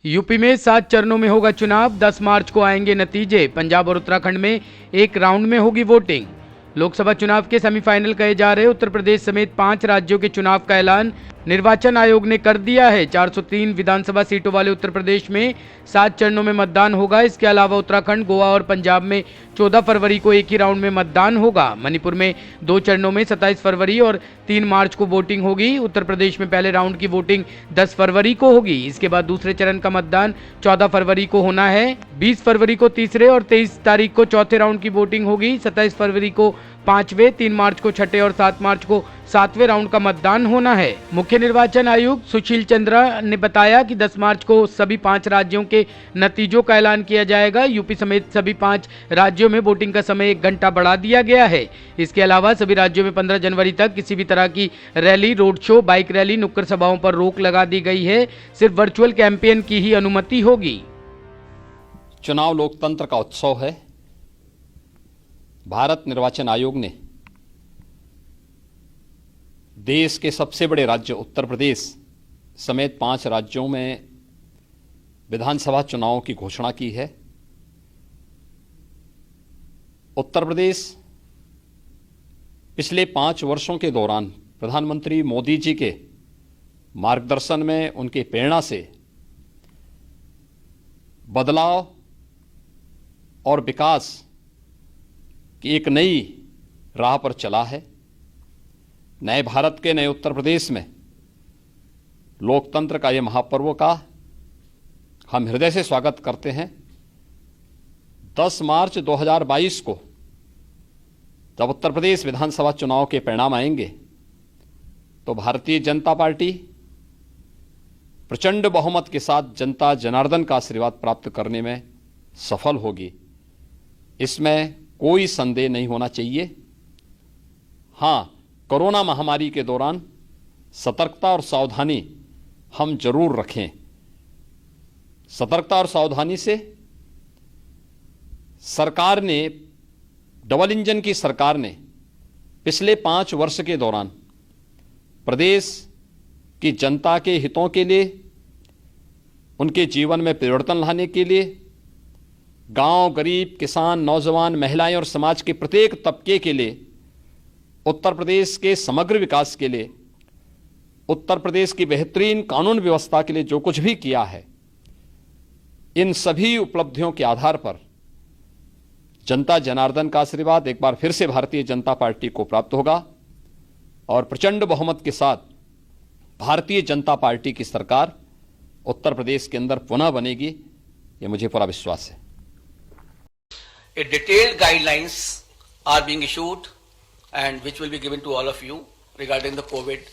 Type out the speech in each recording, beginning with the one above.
UP में 7 चरणों में होगा चुनाव, 10 मार्च को आएंगे नतीजे। पंजाब और उत्तराखंड में एक राउंड में होगी वोटिंग। लोकसभा चुनाव के सेमीफाइनल कहे जा रहे उत्तर प्रदेश समेत 5 राज्यों के चुनाव का ऐलान निर्वाचन आयोग ने कर दिया है। 403 विधानसभा सीटों वाले उत्तर प्रदेश में 7 चरणों में मतदान होगा। इसके अलावा उत्तराखंड, गोवा और पंजाब में 14 फरवरी को एक ही राउंड में मतदान होगा। मणिपुर में 2 चरणों में 27 फरवरी और 3 मार्च को वोटिंग होगी। उत्तर प्रदेश में पहले राउंड की वोटिंग 10 फरवरी को होगी। इसके बाद दूसरे चरण का मतदान 14 फरवरी को होना है। 20 फरवरी को तीसरे और 23 तारीख को चौथे राउंड की वोटिंग होगी। 27 फरवरी को 5वें, 3 मार्च को 6ठे और 7 मार्च को 7वें राउंड का मतदान होना है। मुख्य निर्वाचन आयुक्त सुशील चंद्रा ने बताया कि 10 मार्च को सभी 5 राज्यों के नतीजों का ऐलान किया जाएगा। यूपी समेत सभी 5 राज्यों में वोटिंग का समय 1 घंटा बढ़ा दिया गया है। इसके अलावा सभी राज्यों में 15 जनवरी तक किसी भी तरह की rally, road show, bike rally, नुक्कड़ सभाओं पर रोक लगा दी गई है। सिर्फ वर्चुअल कैंपेन की ही अनुमति होगी। चुनाव लोकतंत्र का उत्सव है। भारत निर्वाचन आयोग ने देश के सबसे बड़े राज्य उत्तर प्रदेश समेत 5 राज्यों में विधानसभा चुनावों की घोषणा की है। उत्तर प्रदेश पिछले 5 वर्षों के दौरान प्रधानमंत्री मोदी जी के मार्गदर्शन में, उनके प्रेरणा से बदलाव और विकास की एक नई राह पर चला है। नए भारत के, नए उत्तर प्रदेश में लोकतंत्र का ये महापर्व का हम हृदय से स्वागत करते हैं। 10 मार्च 2022 को जब उत्तर प्रदेश विधानसभा चुनाव के परिणाम आएंगे तो भारतीय जनता पार्टी प्रचंड बहुमत के साथ जनता जनार्दन का आशीर्वाद प्राप्त करने में सफल होगी। इसमें कोई संदेह नहीं होना चाहिए। हां, कोरोना महामारी के दौरान सतर्कता और सावधानी हम जरूर रखें। सतर्कता और सावधानी से सरकार ने, डबल इंजन की सरकार ने पिछले 5 वर्ष के दौरान प्रदेश की जनता के हितों के लिए, उनके जीवन में परिवर्तन लाने के लिए, गांव, गरीब, किसान, नौजवान, महिलाएं और समाज के प्रत्येक तबके के लिए, उत्तर प्रदेश के समग्र विकास के लिए, उत्तर प्रदेश की बेहतरीन कानून व्यवस्था के लिए जो कुछ भी किया है, इन सभी उपलब्धियों के आधार पर जनता जनार्दन का आशीर्वाद एक बार फिर से भारतीय जनता पार्टी को प्राप्त होगा और प्रचंड बहुमत के साथ भारतीय जनता पार्टी की सरकार उत्तर प्रदेश के अंदर पुनः बनेगी, ये मुझे पूरा विश्वास है। A detailed guidelines are being issued and which will be given to all of you regarding the COVID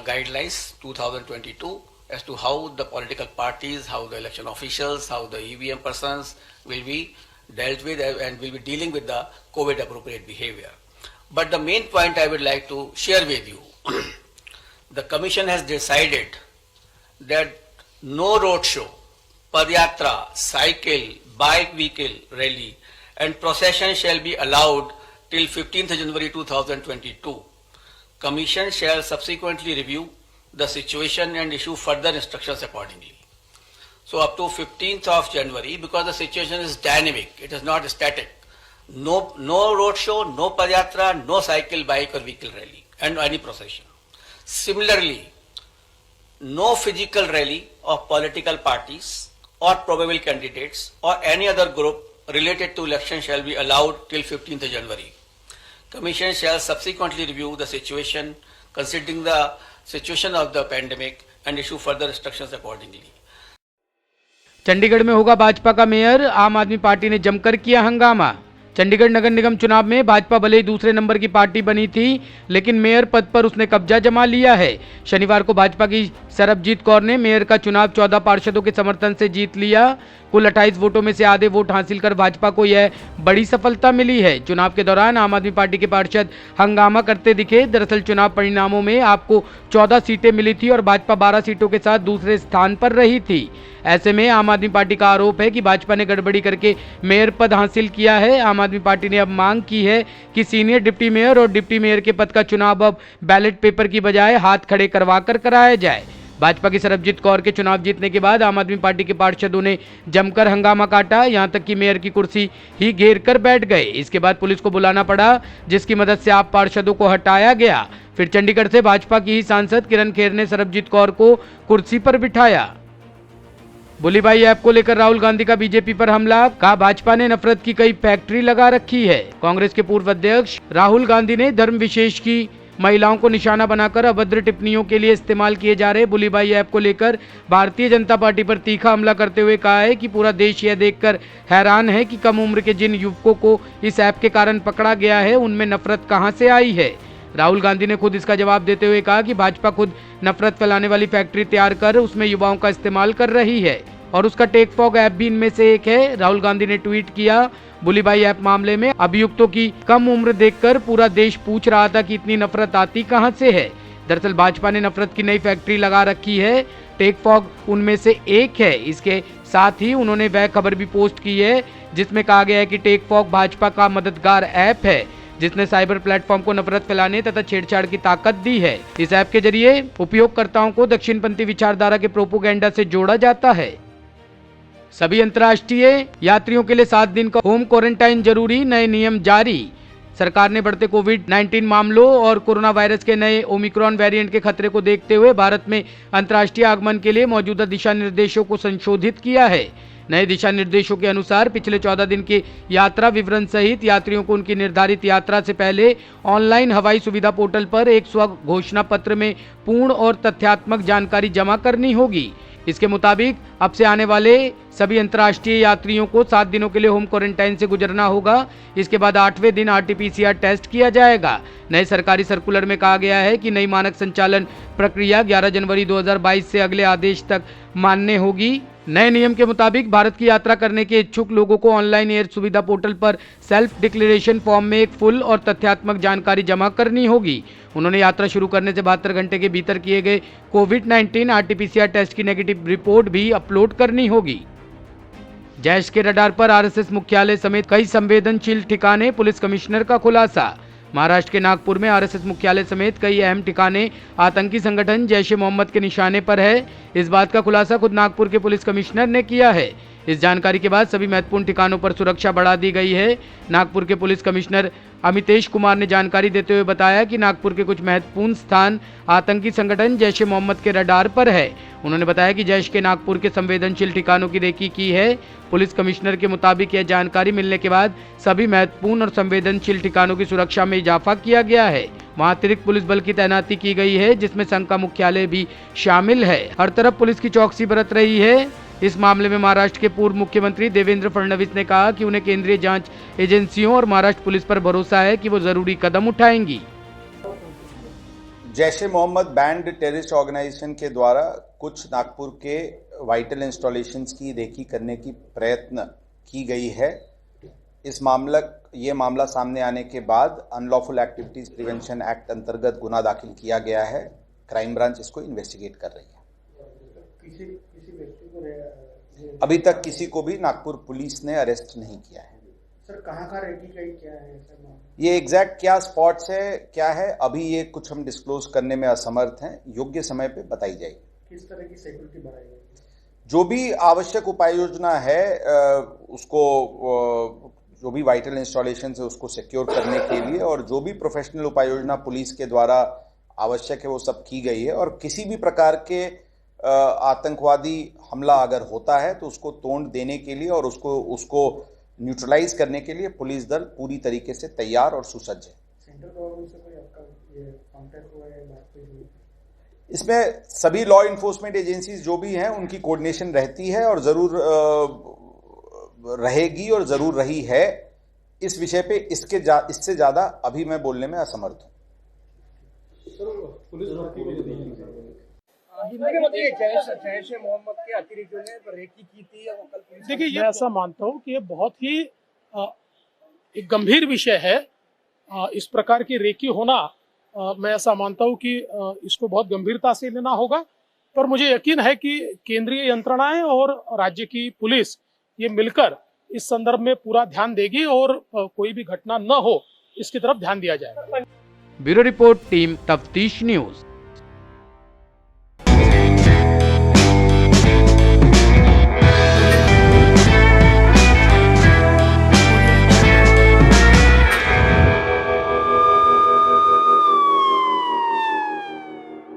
guidelines 2022 as to how the political parties, how the election officials, how the EVM persons will be dealt with and will be dealing with the COVID appropriate behavior. But the main point I would like to share with you, the Commission has decided that no road show, padyatra, cycle, bike vehicle rally and procession shall be allowed till 15th January 2022. Commission shall subsequently review the situation and issue further instructions accordingly. So up to 15th of January, because the situation is dynamic, it is not static. No road show, no padyatra, no cycle, bike or vehicle rally and any procession. Similarly, no physical rally of political parties or probable candidates or any other group related to election shall be allowed till 15th January. Commission shall subsequently review the situation considering the situation of the pandemic and issue further instructions accordingly. Chandigarh में होगा भाजपा का mayor. आम आदमी party ने जमकर किया हंगामा। चंडीगढ़ नगर निगम चुनाव में भाजपा भले ही दूसरे नंबर की पार्टी बनी थी, लेकिन मेयर पद पर उसने कब्जा जमा लिया है। शनिवार को भाजपा की सरबजीत कौर ने मेयर का चुनाव 14 पार्षदों के समर्थन से जीत लिया। कुल 28 वोटों में से आधे वोट हासिल कर भाजपा को यह बड़ी सफलता मिली है। चुनाव के दौरान आम आदमी पार्टी के पार्षद हंगामा करते दिखे। दरअसल चुनाव परिणामों में आपको 14 सीटें मिली थी और भाजपा 12 सीटों के साथ दूसरे स्थान पर रही थी। ऐसे में आम आदमी पार्टी का आरोप है कि भाजपा ने गड़बड़ी करके मेयर पद हासिल किया है। आम आदमी पार्टी ने अब मांग की है कि सीनियर डिप्टी मेयर और डिप्टी मेयर के पद का चुनाव अब बैलेट पेपर की बजाय हाथ खड़े करवा कर कराया जाए। भाजपा की सरबजीत कौर के चुनाव जीतने के बाद आम आदमी पार्टी के पार्षदों ने जमकर हंगामा काटा, यहां तक कि मेयर की कुर्सी ही घेर कर बैठ गए। इसके बाद पुलिस को बुलाना पड़ा, जिसकी मदद से आप पार्षदों को हटाया गया। फिर चंडीगढ़ से भाजपा की ही सांसद किरण खेर ने सरबजीत कौर को कुर्सी पर बिठाया। बुलीबाई ऐप को लेकर राहुल गांधी का बीजेपी पर हमला, कहा भाजपा ने नफरत की कई फैक्ट्री लगा रखी है। कांग्रेस के पूर्व अध्यक्ष राहुल गांधी ने धर्म विशेष की महिलाओं को निशाना बनाकर अभद्र टिप्पणियों के लिए इस्तेमाल किए जा रहे बुलीबाई ऐप को लेकर भारतीय जनता पार्टी पर तीखा हमला करते हुए कहा है कि पूरा देश यह देखकर हैरान है कि कम उम्र के जिन युवकों को इस ऐप के कारण पकड़ा गया है उनमें नफरत कहां से आई है। राहुल गांधी ने खुद इसका जवाब देते हुए कहा कि भाजपा खुद नफरत फैलाने वाली फैक्ट्री तैयार कर उसमें युवाओं का इस्तेमाल कर रही है और उसका टेक फॉग ऐप भी इनमें से एक है। राहुल गांधी ने ट्वीट किया, बुलीबाई ऐप मामले में अभियुक्तों की कम उम्र देखकर पूरा देश पूछ रहा था कि इतनी नफरत आती कहां से है। दरअसल भाजपा ने नफरत की नई फैक्ट्री लगा रखी है, टेक फॉग उनमें से एक है। इसके साथ ही उन्होंने वह खबर भी पोस्ट की है जिसमें कहा गया है कि टेक फॉग भाजपा का मददगार ऐप है जिसने साइबर प्लेटफॉर्म को नफरत फैलाने तथा छेड़छाड़ की ताकत दी है। इस ऐप के जरिए उपयोगकर्ताओं को दक्षिणपंथी विचारधारा के प्रोपोगेंडा से जोड़ा जाता है। सभी अंतर्राष्ट्रीय यात्रियों के लिए 7 दिन का होम क्वारंटाइन जरूरी, नए नियम जारी। सरकार ने बढ़ते कोविड-19 मामलों और कोरोना वायरस के नए ओमिक्रॉन वेरिएंट के खतरे को देखते हुए भारत में अंतर्राष्ट्रीय आगमन के लिए मौजूदा दिशा निर्देशों को संशोधित किया है। नए दिशा निर्देशों के अनुसार पिछले 14 दिन के यात्रा विवरण सहित यात्रियों को उनकी निर्धारित यात्रा से पहले ऑनलाइन हवाई सुविधा पोर्टल पर एक स्व घोषणा पत्र में पूर्ण और तथ्यात्मक जानकारी जमा करनी होगी। इसके मुताबिक अब से आने वाले सभी अंतर्राष्ट्रीय यात्रियों को 7 दिनों के लिए होम क्वारंटाइन से गुजरना होगा। इसके बाद 8वें दिन RT-PCR टेस्ट किया जाएगा। नए सरकारी सर्कुलर में कहा गया है कि नई मानक संचालन प्रक्रिया 11 जनवरी 2022 से अगले आदेश तक मान्य होगी। नए नियम के मुताबिक भारत की यात्रा करने के इच्छुक लोगों को ऑनलाइन एयर सुविधा पोर्टल पर सेल्फ डिक्लेरेशन फॉर्म में एक फुल और तथ्यात्मक जानकारी जमा करनी होगी। उन्होंने यात्रा शुरू करने से 72 घंटे के भीतर किए गए कोविड-19 RT-PCR टेस्ट की नेगेटिव रिपोर्ट भी अपलोड करनी होगी। जैश के रडार पर RSS मुख्यालय समेत कई संवेदनशील ठिकाने, पुलिस कमिश्नर का खुलासा। महाराष्ट्र के नागपुर में RSS मुख्यालय समेत कई अहम ठिकाने आतंकी संगठन जैश ए मोहम्मद के निशाने पर है। इस बात का खुलासा खुद नागपुर के पुलिस कमिश्नर ने किया है। इस जानकारी के बाद सभी महत्वपूर्ण ठिकानों पर सुरक्षा बढ़ा दी गई है। नागपुर के पुलिस कमिश्नर अमितेश कुमार ने जानकारी देते हुए बताया कि नागपुर के कुछ महत्वपूर्ण स्थान आतंकी संगठन जैश ए मोहम्मद के रडार पर है। उन्होंने बताया कि जैश के नागपुर के संवेदनशील ठिकानों की रेकी की है। पुलिस कमिश्नर के मुताबिक यह जानकारी मिलने के बाद सभी महत्वपूर्ण और संवेदनशील ठिकानों की सुरक्षा में इजाफा किया गया है। वहां अतिरिक्त पुलिस बल की तैनाती की गई है जिसमें संघ का मुख्यालय भी शामिल है। हर तरफ पुलिस की चौकसी बरत रही है। इस मामले में महाराष्ट्र के पूर्व मुख्यमंत्री देवेंद्र फडणवीस ने कहा कि उन्हें केंद्रीय जांच एजेंसियों और महाराष्ट्र पुलिस पर भरोसा है कि वो जरूरी कदम उठाएंगी। जैश ए मोहम्मद बैंड टेररिस्ट ऑर्गेनाइजेशन के द्वारा कुछ नागपुर के वाइटल इंस्टॉलेशंस की रेकी करने की प्रयत्न की गई है। ये मामला सामने आने के बाद अनलॉफुल एक्टिविटीज प्रिवेंशन एक्ट अंतर्गत गुना दाखिल किया गया है। क्राइम ब्रांच इसको इन्वेस्टिगेट कर रही है। अभी तक किसी को भी नागपुर पुलिस ने अरेस्ट नहीं किया है। सर कहाँ का रेकी क्या है सर? ये एग्जैक्ट क्या स्पॉट्स है क्या है अभी ये कुछ हम डिस्क्लोज करने में असमर्थ हैं। योग्य समय पे बताई जाएगी। किस तरह की सिक्योरिटी बढ़ाई जाएगी? जो भी आवश्यक उपाय योजना है उसको जो भी वाइटल इंस्टॉलेशन है उसको सिक्योर करने के लिए और जो भी प्रोफेशनल उपाय योजना पुलिस के द्वारा आवश्यक है वो सब की गई है। और किसी भी प्रकार के आतंकवादी हमला अगर होता है तो उसको तोड़ देने के लिए और उसको न्यूट्रलाइज करने के लिए पुलिस दल पूरी तरीके से तैयार और सुसज्ज है। सेंट्रल गवर्नमेंट से कोई आपका ये कांटेक्ट हुआ है बात हुई? इसमें सभी लॉ इन्फोर्समेंट एजेंसीज जो भी हैं उनकी कोऑर्डिनेशन रहती है और जरूर रहेगी और जरूर रही है। इस विषय पे इससे ज्यादा अभी मैं बोलने में असमर्थ हूं। जैश ए मोहम्मद के अतिरिक्त जो ने रेकी की थी वो कल पुलिस। देखिए मैं ऐसा मानता हूँ कि ये बहुत ही एक गंभीर विषय है। इस प्रकार की रेकी होना मैं ऐसा मानता हूँ कि इसको बहुत गंभीरता से लेना होगा। पर मुझे यकीन है कि केंद्रीय यंत्रणाएं और राज्य की पुलिस ये मिलकर इस संदर्भ में पूरा ध्यान देगी और कोई भी घटना न हो इसकी तरफ ध्यान दिया जाएगा। ब्यूरो रिपोर्ट, टीम तफ्तीश न्यूज।